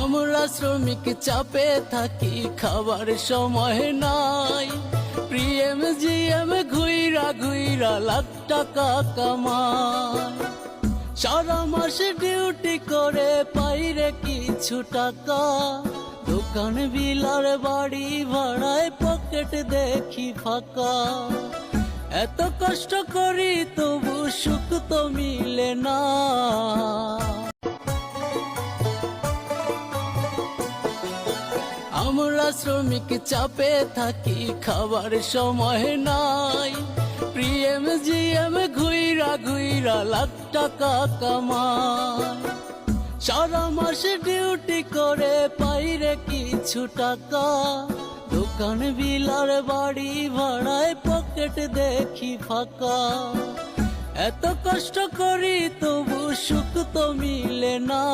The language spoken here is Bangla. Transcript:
আমরা শ্রমিক চাপে থাকি, খাবার সময় নাই। প্রিএম জিএম ঘুইরা ঘুইরা লাখ টাকা কামাই। সারা মাসে ডিউটি করে পাইরে কিছু টাকা। দোকান বিলার বাড়ি ভাড়ায় পকেট দেখি ফাঁকা। এত কষ্ট করি তবু সুখ তো মিলে না। আমরা শ্রমিক চাপে থাকি, খাবার সময় নাই। প্রিএম জিএম ঘুইরা ঘুইরা লাখ টাকা কামাই। সারা মাসে ডিউটি করে পাইরে কিছু টাকা। দোকান বিলার বাড়ি ভাড়ায় পকেট দেখি ফাঁকা। এত কষ্ট করি তবু সুখ তো মিলে না।